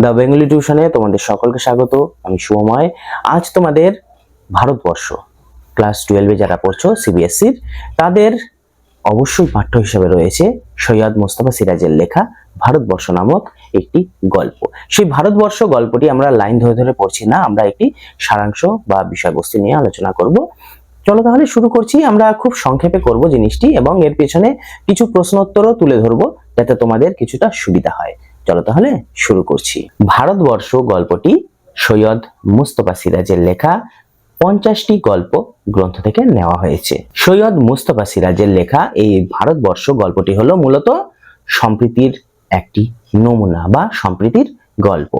The Bengali টিউশনে তোমাদের সকলকে স্বাগত। আমি শুভময়। আজ তোমাদের ভারতবর্ষ ক্লাস 12-এ যারা পড়ছো সিবিএসসির, তাদের অবশ্যই পাঠ্য হিসেবে রয়েছে সৈয়দ মুস্তফা সিরাজের লেখা ভারতবর্ষ নামক একটি গল্প। সেই ভারতবর্ষ গল্পটি আমরা লাইন ধরে ধরে পড়ছি না, আমরা একটি সারাংশ বা বিষয়বস্তু নিয়ে আলোচনা করব। চলো তাহলে শুরু করছি। আমরা খুব সংক্ষেপে করব জিনিসটি এবং এর পেছনে কিছু প্রশ্নোত্তরও তুলে ধরবো যাতে তোমাদের কিছুটা সুবিধা হয়। চলো তাহলে শুরু করছি। ভারতবর্ষ গল্পটি সৈয়দ মুস্তফা সিরাজের লেখা 50টি গল্প গ্রন্থ থেকে নেওয়া হয়েছে। সৈয়দ মুস্তফা সিরাজের লেখা এই ভারতবর্ষ গল্পটি হলো মূলত সম্প্রীতির একটি নমুনা বা সম্প্রীতির গল্প।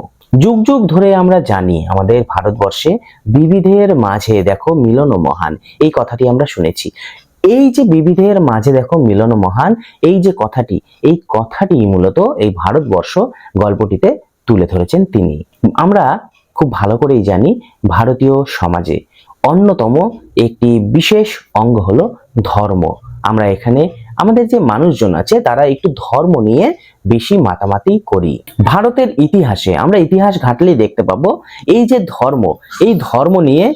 যুগ যুগ ধরে আমরা জানি আমাদের ভারতবর্ষে বিবিধের মাঝে দেখো মিলন মহান, এই কথাটি আমরা শুনেছি। এই যে বিবিধের মাঝে দেখো মিলন মহান, এই যে কথাটি, এই কথাটি মূলত এই ভারতবর্ষ গল্পটিতে তুলে ধরেছেন তিনি। আমরা খুব ভালো করেই জানি ভারতীয় সমাজে অন্যতম একটি বিশেষ অঙ্গ হলো ধর্ম। আমরা এখানে আমাদের যে মানুষজন আছে তারা একটু ধর্ম নিয়ে বেশি মাতামাতি করি। ভারতের ইতিহাসে আমরা ইতিহাস ঘাটলেই দেখতে পাবো এই যে ধর্ম, এই ধর্ম নিয়ে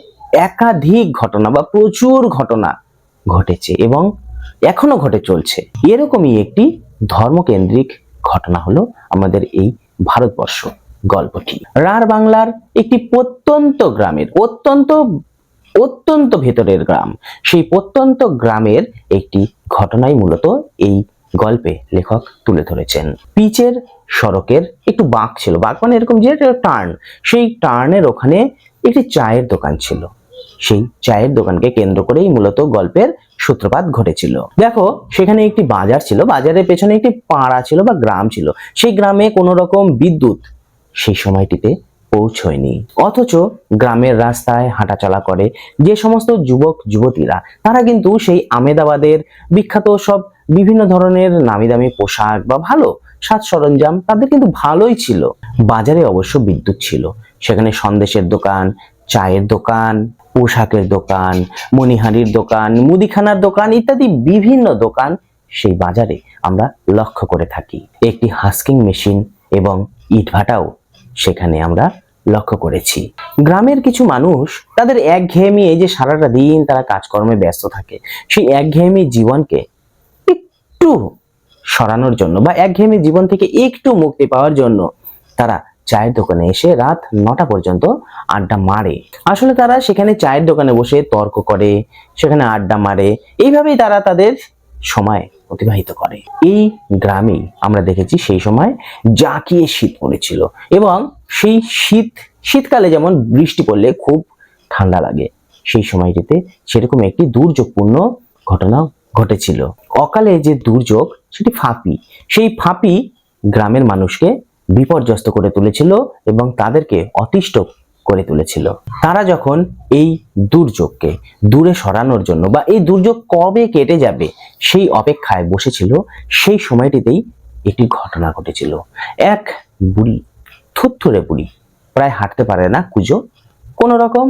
একাধিক ঘটনা বা প্রচুর ঘটনা ঘটেছে এবং এখনো ঘটে চলছে। এরকমই একটি ধর্মকেন্দ্রিক ঘটনা হলো আমাদের এই ভারতবর্ষ গল্পটি। রাঢ় বাংলার একটি প্রত্যন্ত গ্রামের, অত্যন্ত ভেতরের গ্রাম, সেই প্রত্যন্ত গ্রামের একটি ঘটনাই মূলত এই গল্পে লেখক তুলে ধরেছেন। পিচের সড়কের একটু বাঁক ছিল, বাঁক মানে এরকম যে টার্ন, সেই টার্নের ওখানে একটি চায়ের দোকান ছিল। সেই চায়ের দোকানকে কেন্দ্র করেই মূলত গল্পের সূত্রপাত ঘটেছিল। দেখো সেখানে একটি বাজার ছিল, বাজারের পেছনে একটি পাড়া ছিল বা গ্রাম ছিল। সেই গ্রামে কোনো রকম বিদ্যুৎ সেই সময়টিতে পৌঁছয়নি, অথচ গ্রামের রাস্তায় হাঁটাচলা করে যে সমস্ত যুবক যুবতীরা, তারা কিন্তু সেই আমেদাবাদের বিখ্যাত সব বিভিন্ন ধরনের নামি দামি পোশাক বা ভালো সাজ সরঞ্জাম তাদের কিন্তু ভালোই ছিল। বাজারে অবশ্য বিদ্যুৎ ছিল, সেখানে সন্দেশের দোকান, চায়ের দোকান, পোশাকের দোকান, মণিহারির দোকান, মুদিখানার দোকান ইত্যাদি বিভিন্ন দোকান সেই বাজারে আমরা লক্ষ্য করে থাকি। একটি হাস্কিং মেশিন এবং ইটভাটাও সেখানে আমরা লক্ষ্য করেছি। গ্রামের কিছু মানুষ তাদের একঘেয়েমি, এই যে সারাটা দিন তারা কাজকর্মে ব্যস্ত থাকে, সেই একঘেয়েমি জীবনকে একটু সরানোর জন্য বা একঘেয়েমি জীবন থেকে একটু মুক্তি পাওয়ার জন্য তারা চায়ের দোকানে এসে রাত 9টা পর্যন্ত আড্ডা মারে। আসলে তারা সেখানে চায়ের দোকানে বসে তর্ক করে, সেখানে আড্ডা মারে, এইভাবেই তারা তাদের সময় অতিবাহিত করে। এই গ্রামেই আমরা দেখেছি সেই সময় জাঁকিয়ে শীত পড়েছিল এবং সেই শীতকালে যেমন বৃষ্টি পড়লে খুব ঠান্ডা লাগে, সেই সময়টিতে সেরকম একটি দুর্যোগপূর্ণ ঘটনাও ঘটেছিল। অকালে যে দুর্যোগ, সেটি ফাঁপি, সেই ফাঁপি গ্রামের মানুষকে বিপর্যস্ত করে তুলেছিল এবং তাদেরকে অতিষ্ঠ করে তুলেছিল। তারা যখন এই দুর্যোগকে দূরে সরানোর জন্য বা এই দুর্যোগ কবে কেটে যাবে সেই অপেক্ষায় বসেছিল, সেই সময়টিতেই একটি ঘটনা ঘটেছিল। এক বুড়ি, থুরথুরে বুড়ি, প্রায় হাঁটতে পারে না, কুঁজো, কোনো রকম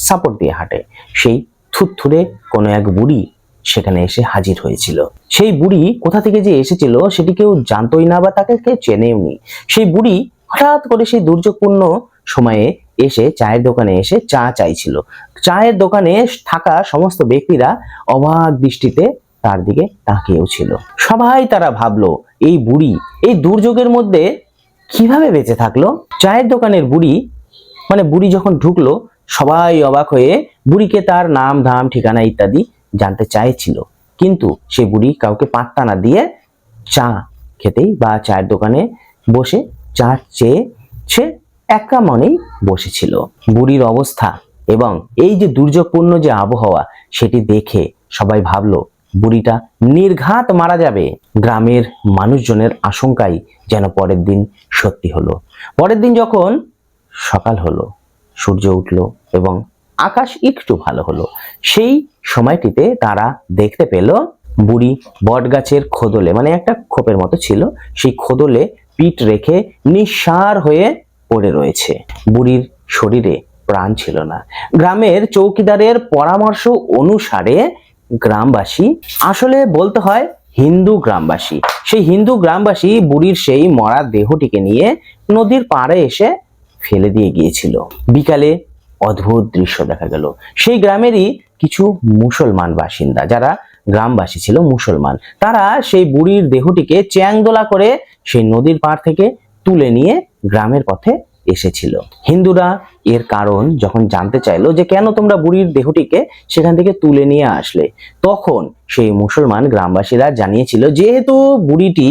সাপোর্ট দিয়ে হাঁটে, সেই থুরথুরে কোনো এক বুড়ি সেখানে এসে হাজির হয়েছিল। সেই বুড়ি কোথা থেকে যে এসেছিল সেটি কেউ জানতোই না বা তাকে কেউ চেনেও নি। সেই বুড়ি হঠাৎ করে সেই দুর্যোগপূর্ণ সময়ে এসে চায়ের দোকানে এসে চা চাইছিল। চায়ের দোকানে থাকা সমস্ত ব্যক্তিরা অবাক দৃষ্টিতে তার দিকে তাকিয়েও ছিল। সবাই তারা ভাবলো এই বুড়ি এই দুর্যোগের মধ্যে কিভাবে বেঁচে থাকলো। চায়ের দোকানের বুড়ি, মানে বুড়ি যখন ঢুকলো সবাই অবাক হয়ে বুড়িকে তার নাম ধাম ঠিকানা ইত্যাদি জানতে চাইছিল, কিন্তু সে বুড়ি কাউকে পাত্তা না দিয়ে চা খেতেই বা চায়ের দোকানে বসে চা চেয়ে সে একা মনেই বসেছিল। বুড়ির অবস্থা এবং এই যে দুর্যোগপূর্ণ যে আবহাওয়া, সেটি দেখে সবাই ভাবলো বুড়িটা নির্ঘাত মারা যাবে। গ্রামের মানুষজনের আশঙ্কাই যেন পরের দিন সত্যি হলো। পরের দিন যখন সকাল হলো, সূর্য উঠলো এবং আকাশ একটু ভালো হলো, সেই সময়টিতে তারা দেখতে পেল বুড়ি বটগাছের খোদলে, মানে একটা খোপের মতো ছিল, সেই খোদলে পিঠ রেখে নিঃসাড় হয়ে পড়ে রয়েছে। বুড়ির শরীরে প্রাণ ছিল না। গ্রামের চৌকিদারের পরামর্শ অনুসারে গ্রামবাসী, আসলে বলতে হয় হিন্দু গ্রামবাসী। সেই হিন্দু গ্রামবাসী বুড়ির সেই মরা দেহটিকে নিয়ে নদীর পাড়ে এসে ফেলে দিয়ে গিয়েছিল। বিকালে অদ্ভুত দৃশ্য দেখা গেল। সেই গ্রামেরই কিছু মুসলমান বাসিন্দা, যারা গ্রামবাসী ছিল মুসলমান, তারা সেই বুড়ির দেহটিকে চ্যাংদোলা করে সেই নদীর পাড় থেকে তুলে নিয়ে গ্রামের পথে এসেছিল। হিন্দুরা এর কারণ যখন জানতে চাইলো যে কেন তোমরা বুড়ির দেহটিকে সেখান থেকে তুলে নিয়ে আসলে, তখন সেই মুসলমান গ্রামবাসীরা জানিয়েছিল যেহেতু বুড়িটি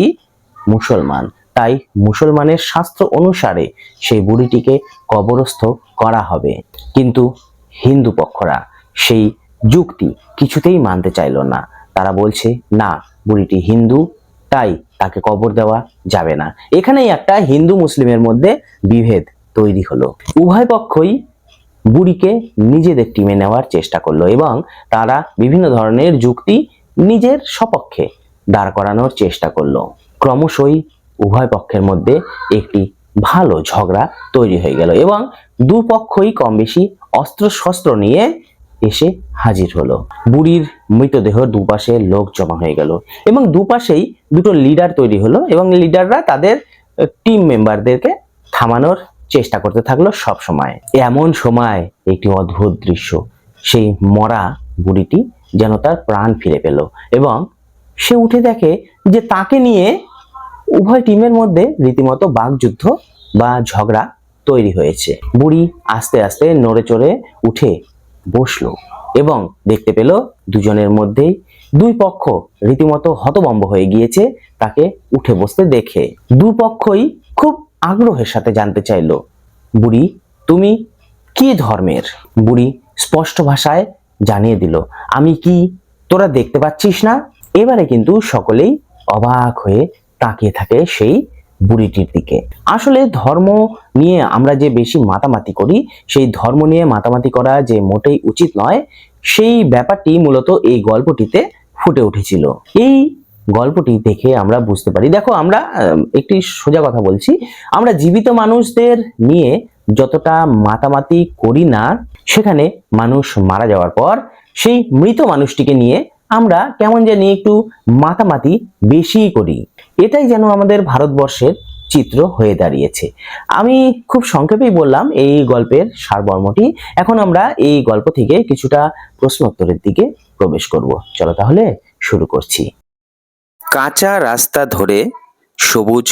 মুসলমান, তাই মুসলমানের শাস্ত্র অনুসারে সেই বুড়িটিকে কবরস্থ করা হবে। কিন্তু হিন্দু পক্ষরা সেই যুক্তি কিছুতেই মানতে চাইল না। তারা বলছে না, বুড়িটি হিন্দু, তাই তাকে কবর দেওয়া যাবে না। এখানেই একটা হিন্দু মুসলিমের মধ্যে বিভেদ তৈরি হলো। উভয় পক্ষই বুড়িকে নিজেদের টিমে নেওয়ার চেষ্টা করলো এবং তারা বিভিন্ন ধরনের যুক্তি নিজের সপক্ষে দাঁড় করানোর চেষ্টা করলো। ক্রমশই উভয় পক্ষের মধ্যে একটি ভালো ঝগড়া তৈরি হয়ে গেল এবং দুপক্ষই কম বেশি অস্ত্র শস্ত্র নিয়ে এসে হাজির হলো। বুড়ির মৃতদেহ দুপাশে লোক জমা হয়ে গেল এবং দুপাশেই দুটো লিডার তৈরি হলো এবং লিডাররা তাদের টিম মেম্বারদেরকে থামানোর চেষ্টা করতে থাকলো সব সময়। এমন সময় একটি অদ্ভুত দৃশ্য, সেই মরা বুড়িটি যেন তার প্রাণ ফিরে পেল এবং সে উঠে দেখে যে তাকে নিয়ে উভয় টিমের মধ্যে রীতিমতো বাকযুদ্ধ বা ঝগড়া তৈরি হয়েছে। বুড়ি আস্তে আস্তে নড়ে চড়ে উঠে বসলো এবং দেখতে পেল দুজনের মধ্যেই দুই পক্ষ রীতিমতো হতভম্ব হয়ে গিয়েছে তাকে উঠে বসতে দেখে। দুপক্ষই খুব আগ্রহের সাথে জানতে চাইলো, বুড়ি তুমি কি ধর্মের? বুড়ি স্পষ্ট ভাষায় জানিয়ে দিল, আমি কি তোরা দেখতে পাচ্ছিস না? এবারে কিন্তু সকলেই অবাক হয়ে তাকিয়ে থাকে সেই বুড়িটির দিকে। আসলে ধর্ম নিয়ে আমরা যে বেশি মাতামাতি করি, সেই ধর্ম নিয়ে মাতামাতি করা যে মোটেই উচিত নয়, সেই ব্যাপারটি মূলত এই গল্পটিতে ফুটে উঠেছিল। এই গল্পটি দেখে আমরা বুঝতে পারি, দেখো আমরা একটি সোজা কথা বলছি, আমরা জীবিত মানুষদের নিয়ে যতটা মাতামাতি করি না, সেখানে মানুষ মারা যাওয়ার পর সেই মৃত মানুষটিকে নিয়ে আমরা কেমন জানি একটু মাতামাতি বেশি করি। এটাই যেন আমাদের ভারতবর্ষের চিত্র হয়ে দাঁড়িয়েছে। আমি খুব সংক্ষেপেই বললাম এই গল্পের সারমর্মটি। এখন আমরা এই গল্প থেকে কিছুটা প্রশ্নোত্তরের দিকে প্রবেশ করব। চলো তাহলে শুরু করছি। কাঁচা রাস্তা ধরে সবুজ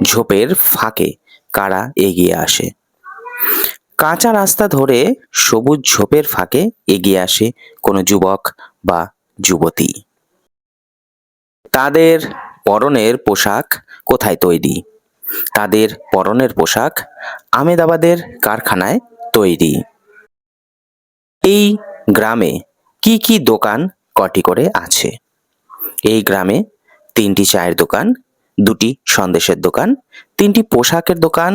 ঝোপের ফাঁকে কারা এগিয়ে আসে? কাঁচা রাস্তা ধরে সবুজ ঝোপের ফাঁকে এগিয়ে আসে কোনো যুবক বা যুবতী। তাদের পরনের পোশাক কোথায় তৈরি? তাদের পরনের পোশাক আমেদাবাদের কারখানায় তৈরি। এই গ্রামে কি কি দোকান কটি করে আছে? এই গ্রামে 3টি চায়ের দোকান, 2টি সন্দেশের দোকান, 3টি পোশাকের দোকান,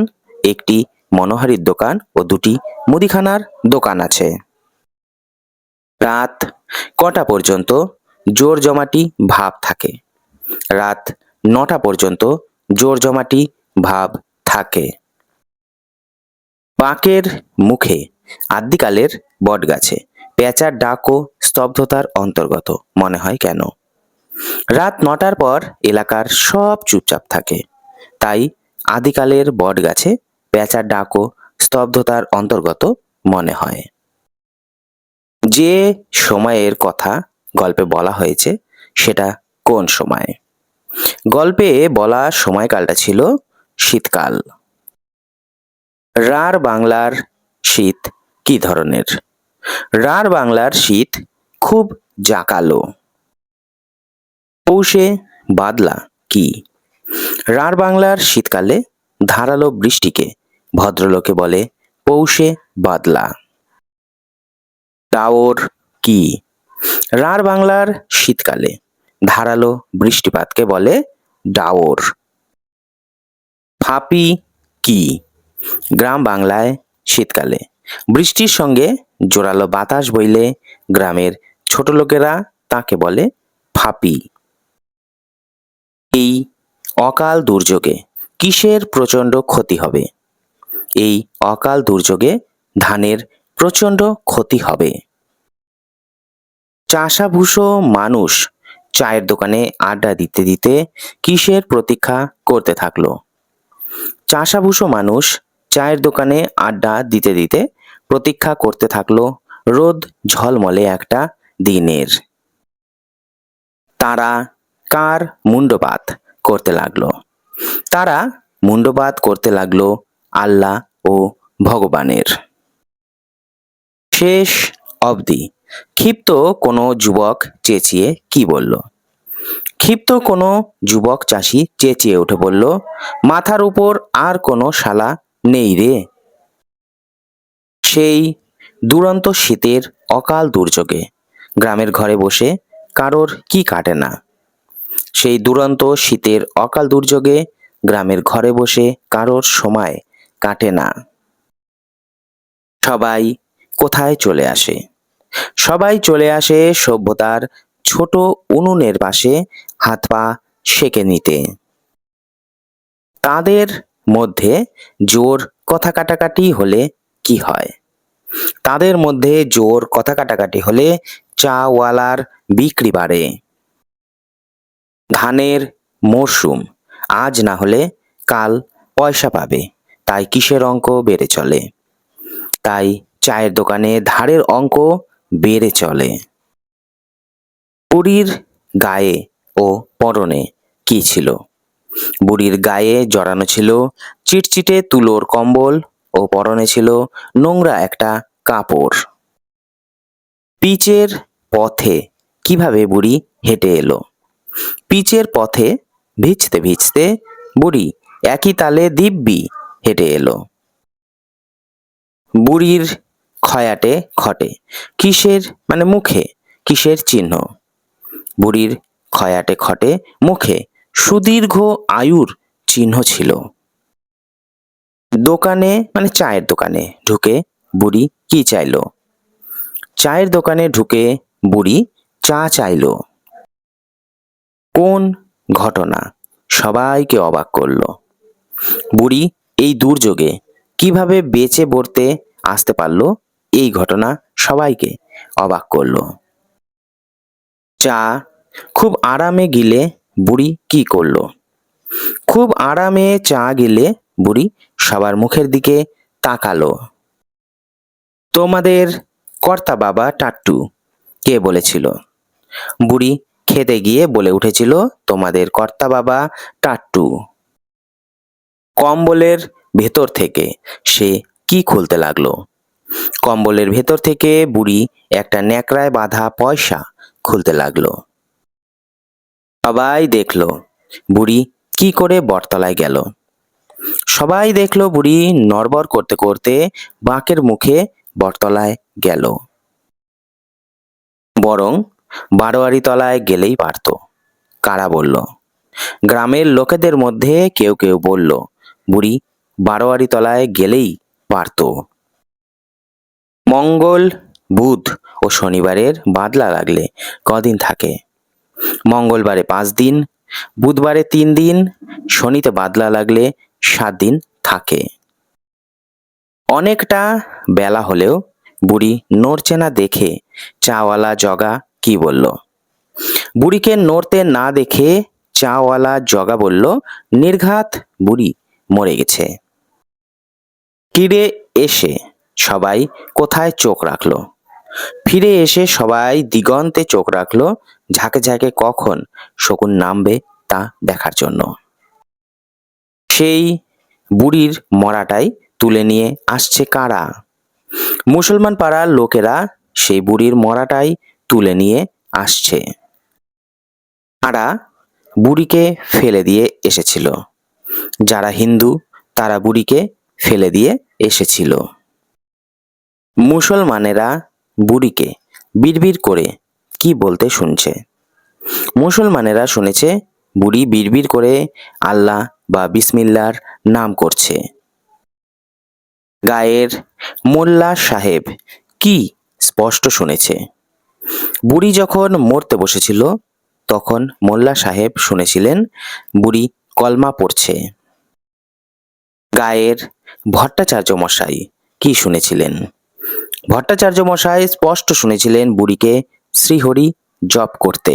1টি মনোহারীর দোকান ও 2টি মুদিখানার দোকান আছে। রাত কটা পর্যন্ত জোর জমাটি ভাব থাকে? রাত 9টা পর্যন্ত জোর জমাটি ভাব থাকে। বাঁকের মুখে আদ্যিকালের বটগাছে পেঁচার ডাক ও স্তব্ধতার অন্তর্গত মনে হয় কেন? রাত 9টার পর এলাকার সব চুপচাপ থাকে, তাই আদিকালের বটগাছে পেঁচার ডাক ও স্তব্ধতার অন্তর্গত মনে হয়। যে সময়ের কথা গল্পে বলা হয়েছে সেটা কোন সময়? গল্পে বলা সময়কালটা ছিল শীতকাল। রাঢ় বাংলার শীত কি ধরনের? রাঢ় বাংলার শীত খুব জাঁকালো। পৌষে বাদলা কি? রাঢ় বাংলার শীতকালে ধারালো বৃষ্টিকে ভদ্রলোকে বলে পৌষে বাদলা। দাওর কি? রাঢ় বাংলার শীতকালে ধারালো বৃষ্টিপাতকে বলে ডাওর। ফাঁপি কি? গ্রাম বাংলায় শীতকালে বৃষ্টির সঙ্গে জোরালো বাতাস বইলে গ্রামের ছোট লোকেরা তাকে বলে ফাঁপি। এই অকাল দুর্যোগে কিসের প্রচণ্ড ক্ষতি হবে? এই অকাল দুর্যোগে ধানের প্রচণ্ড ক্ষতি হবে। চাষাভুষো মানুষ চায়ের দোকানে আড্ডা দিতে দিতে কিসের প্রতীক্ষা করতে থাকলো। চাষাভুষো মানুষ চায়ের দোকানে আড্ডা দিতে দিতে প্রতীক্ষা করতে থাকলো রোদ ঝলমলে একটা দিনের। তারা কার মুন্ডপাত করতে লাগলো? তারা মুন্ডপাত করতে লাগলো আল্লাহ ও ভগবানের। শেষ অবধি ক্ষিপ্ত কোনো যুবক চেঁচিয়ে কি বলল? ক্ষিপ্ত কোনো যুবক চাষি চেঁচিয়ে উঠে বলল, মাথার উপর আর কোনো শালা নেই রে। সেই দুরন্ত শীতের অকাল দুর্যোগে গ্রামের ঘরে বসে কারোর কি কাটে না? সেই দুরন্ত শীতের অকাল দুর্যোগে গ্রামের ঘরে বসে কারোর সময় কাটে না। সবাই কোথায় চলে আসে? সবাই চলে আসে সভ্যতার ছোট উনুনের পাশে হাত পা সেঁকে নিতে। তাদের মধ্যে জোর কথা কাটাকাটি হলে কি হয়? তাদের মধ্যে জোর কথা কাটাকাটি হলে চাওয়ালার বিক্রি বাড়ে। ধানের মরশুম, আজ না হলে কাল পয়সা পাবে, তাই কিসের অঙ্ক বেড়ে চলে? তাই চায়ের দোকানে ধারের অঙ্ক বেড়ে চলে। বুড়ির গায়ে ও পরনে কি ছিল? বুড়ির গায়ে জড়ানো ছিল চিটচিটে তুলোর কম্বল ও পরনে ছিল নোংরা একটা কাপড়। পিচের পথে কিভাবে বুড়ি হেঁটে এলো? পিচের পথে ভিজতে ভিজতে বুড়ি একই তালে দিব্যি হেঁটে এলো। বুড়ির খয়াটে খটে কিসের মুখে কিসের চিহ্ন? বুড়ির খয়াটে খটে মুখে সুদীর্ঘ আয়ুর চিহ্ন ছিল। দোকানে চায়ের দোকানে ঢুকে বুড়ি কি চাইলো? চায়ের দোকানে ঢুকে বুড়ি চা চাইলো। কোন ঘটনা সবাইকে অবাক করলো? বুড়ি এই দুর্যোগে কিভাবে বেঁচে বর্তে আসতে পারলো, এই ঘটনা সবাইকে অবাক করলো। চা খুব আরামে গিলে বুড়ি কি করলো? খুব আরামে চা গিলে বুড়ি সবার মুখের দিকে তাকালো। তোমাদের কর্তা বাবা টাট্টু কে বলেছিল? বুড়ি খেতে গিয়ে বলে উঠেছিল, তোমাদের কর্তা বাবা টাট্টু। কম্বলের ভেতর থেকে সে কি খুলতে লাগলো? কম্বলের ভেতর থেকে বুড়ি একটা ন্যাকড়ায় বাঁধা পয়সা খুলতে লাগলো। সবাই দেখলো বুড়ি কি করে বটতলায় গেল। সবাই দেখলো বুড়ি নড়বড় করতে করতে বাঁকের মুখে বটতলায় গেল। বরং বারোয়ারি তলায় গেলেই পারত। কারা বলল? গ্রামের লোকেদের মধ্যে কেউ কেউ বলল, বুড়ি বারোয়ারি তলায় গেলেই পারত। মঙ্গল, বুধ ও শনিবারের বাদলা লাগলে কদিন থাকে? মঙ্গলবারে 5 দিন, বুধবারে 3 দিন, শনিতে বাদলা লাগলে 7 দিন থাকে। অনেকটা বেলা হলেও বুড়ি নড়ছে না দেখে চাওয়ালা জগা কি বলল? বুড়িকে নড়তে না দেখে চাওয়ালা জগা বলল, নির্ঘাত বুড়ি মরে গেছে। ফিরে এসে সবাই কোথায় চোখ রাখলো? ফিরে এসে সবাই দিগন্তে চোখ রাখলো, ঝাঁকে ঝাঁকে কখন শকুন নামবে তা দেখার জন্য। সেই বুড়ির মরাটাই তুলে নিয়ে আসছে কারা? মুসলমান পাড়ার লোকেরা সেই বুড়ির মরাটাই তুলে নিয়ে আসছে। তারা বুড়িকে ফেলে দিয়ে এসেছিল। যারা হিন্দু তারা বুড়িকে ফেলে দিয়ে এসেছিল। মুসলমানেরা বুড়িকে বিড়বিড় করে কি বলতে শুনছে? মুসলমানেরা শুনেছে বুড়ি বিড়বিড় করে আল্লাহ বা বিসমিল্লার নাম করছে। গায়ের মোল্লা সাহেব কি স্পষ্ট শুনেছে? বুড়ি যখন মরতে বসেছিল তখন মোল্লা সাহেব শুনেছিলেন বুড়ি কলমা পড়ছে। গায়ের ভট্টাচার্য মশাই কি শুনেছিলেন? ভট্টাচার্য মশাই স্পষ্ট শুনেছিলেন বুড়িকে শ্রীহরি জপ করতে।